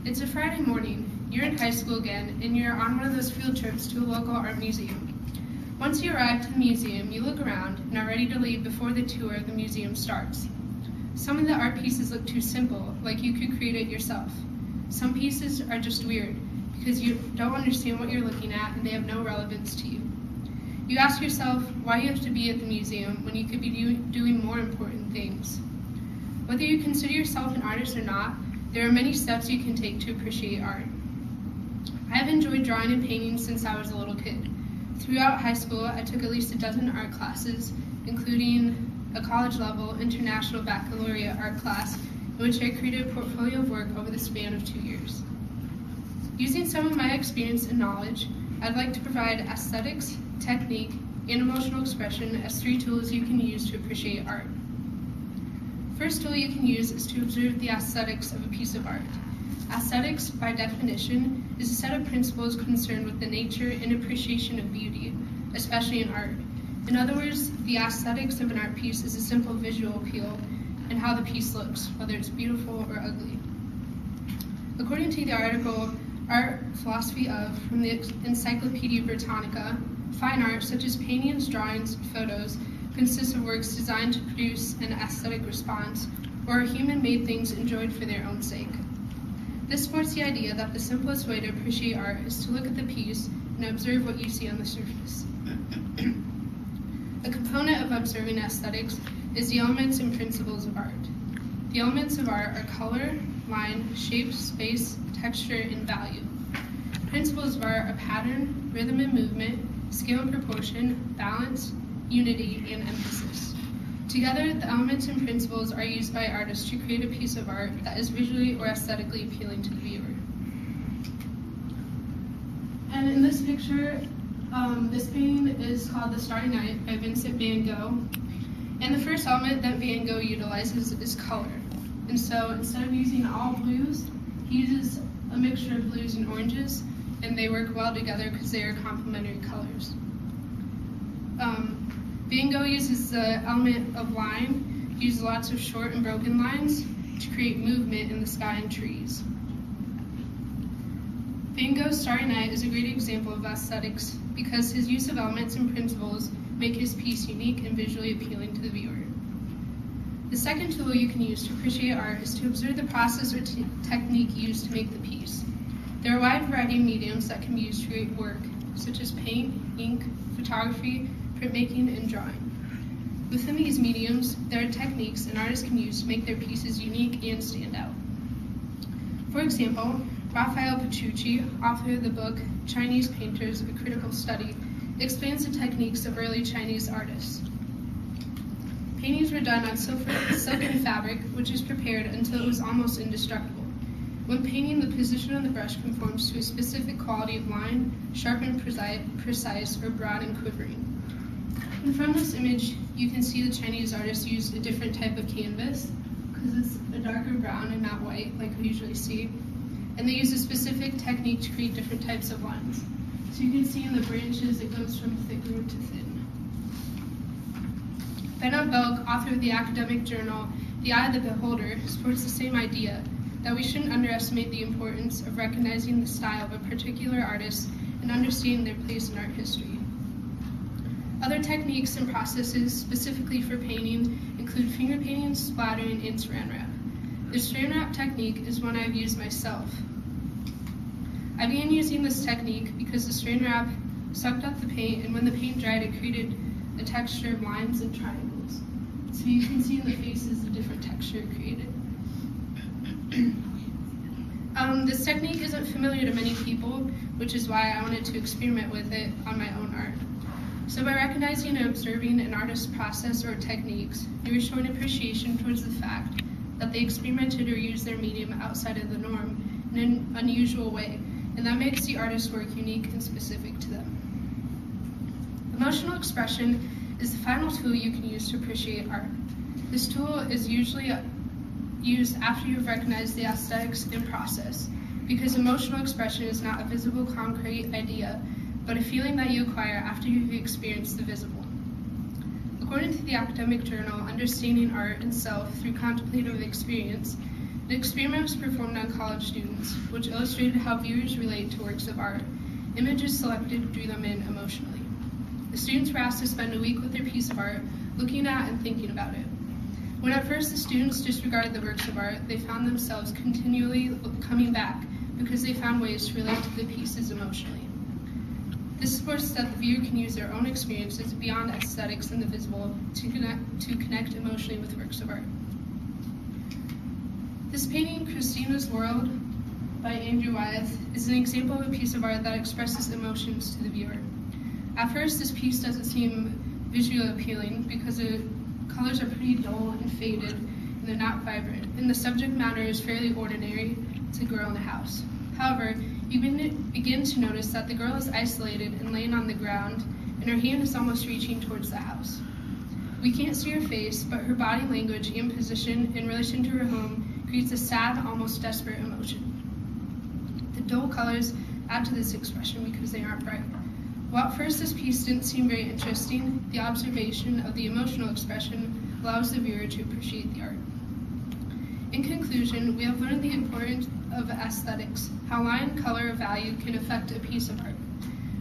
It's a Friday morning. You're in high school again, and you're on one of those field trips to a local art museum. Once you arrive to the museum, you look around and are ready to leave before the tour of the museum starts. Some of the art pieces look too simple, like you could create it yourself. Some pieces are just weird, because you don't understand what you're looking at and they have no relevance to you. You ask yourself why you have to be at the museum when you could be doing more important things. Whether you consider yourself an artist or not, there are many steps you can take to appreciate art. I have enjoyed drawing and painting since I was a little kid. Throughout high school, I took at least a dozen art classes, including a college-level International Baccalaureate art class, in which I created a portfolio of work over the span of 2 years. Using some of my experience and knowledge, I'd like to provide aesthetics, technique, and emotional expression as 3 tools you can use to appreciate art. First tool you can use is to observe the aesthetics of a piece of art. Aesthetics, by definition, is a set of principles concerned with the nature and appreciation of beauty, especially in art. In other words, the aesthetics of an art piece is a simple visual appeal and how the piece looks, whether it's beautiful or ugly. According to the article Art Philosophy of from the Encyclopedia Britannica, fine art such as paintings, drawings, and photos consists of works designed to produce an aesthetic response or human-made things enjoyed for their own sake. This supports the idea that the simplest way to appreciate art is to look at the piece and observe what you see on the surface. A component of observing aesthetics is the elements and principles of art. The elements of art are color, line, shape, space, texture, and value. Principles of art are pattern, rhythm and movement, scale and proportion, balance, unity, and emphasis. Together, the elements and principles are used by artists to create a piece of art that is visually or aesthetically appealing to the viewer. And in this picture, this painting is called The Starry Night by Vincent van Gogh. And the first element that Van Gogh utilizes is color. And so instead of using all blues, he uses a mixture of blues and oranges, and they work well together because they are complementary colors. Van Gogh uses the element of line, uses lots of short and broken lines to create movement in the sky and trees. Van Gogh's Starry Night is a great example of aesthetics because his use of elements and principles make his piece unique and visually appealing to the viewer. The second tool you can use to appreciate art is to observe the process or technique used to make the piece. There are a wide variety of mediums that can be used to create work, such as paint, ink, photography, printmaking, and drawing. Within these mediums, there are techniques an artist can use to make their pieces unique and stand out. For example, Raphael Petrucci, author of the book Chinese Painters, A Critical Study, explains the techniques of early Chinese artists. Paintings were done on silken fabric, which is prepared until it was almost indestructible. When painting, the position of the brush conforms to a specific quality of line, sharp and precise, or broad and quivering. And from this image, you can see the Chinese artists used a different type of canvas, because it's a darker brown and not white, like we usually see. And they use a specific technique to create different types of lines. So you can see in the branches, it goes from thicker to thin. Bernard Belk, author of the academic journal The Eye of the Beholder, supports the same idea, that we shouldn't underestimate the importance of recognizing the style of a particular artist and understanding their place in art history. Other techniques and processes specifically for painting include finger painting, splattering, and saran wrap. The saran wrap technique is one I've used myself. I began using this technique because the saran wrap sucked up the paint, and when the paint dried, it created a texture of lines and triangles. So you can see in the faces the different texture it created. This technique isn't familiar to many people, which is why I wanted to experiment with it on my own art. So by recognizing and observing an artist's process or techniques, you are showing appreciation towards the fact that they experimented or used their medium outside of the norm in an unusual way, and that makes the artist's work unique and specific to them. Emotional expression is the final tool you can use to appreciate art. This tool is usually used after you've recognized the aesthetics and process, because emotional expression is not a visible, concrete idea, but a feeling that you acquire after you've experienced the visible. According to the academic journal Understanding Art and Self Through Contemplative Experience, An experiment was performed on college students, which illustrated how viewers relate to works of art. Images selected drew them in emotionally. The students were asked to spend a week with their piece of art, looking at and thinking about it. When at first the students disregarded the works of art, they found themselves continually coming back because they found ways to relate to the pieces emotionally. This supports that the viewer can use their own experiences beyond aesthetics and the visible to connect emotionally with works of art. This painting, Christina's World, by Andrew Wyeth, is an example of a piece of art that expresses emotions to the viewer. At first, this piece doesn't seem visually appealing because the colors are pretty dull and faded, and they're not vibrant, and the subject matter is fairly ordinary. It's a girl in a house. However, you begin to notice that the girl is isolated and laying on the ground, and her hand is almost reaching towards the house. We can't see her face, but her body language and position in relation to her home creates a sad, almost desperate emotion. The dull colors add to this expression because they aren't bright. While at first this piece didn't seem very interesting, the observation of the emotional expression allows the viewer to appreciate the art. In conclusion, we have learned the importance of aesthetics, how light and color of value can affect a piece of art.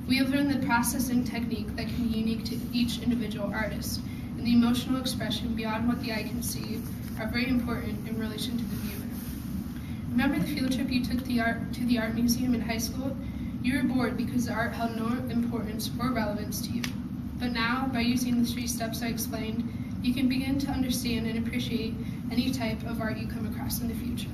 We have learned the processing technique that can be unique to each individual artist, and the emotional expression beyond what the eye can see are very important in relation to the viewer. Remember the field trip you took to the art museum in high school? You were bored because the art held no importance or relevance to you. But now, by using the 3 steps I explained, you can begin to understand and appreciate any type of art you come across in the future.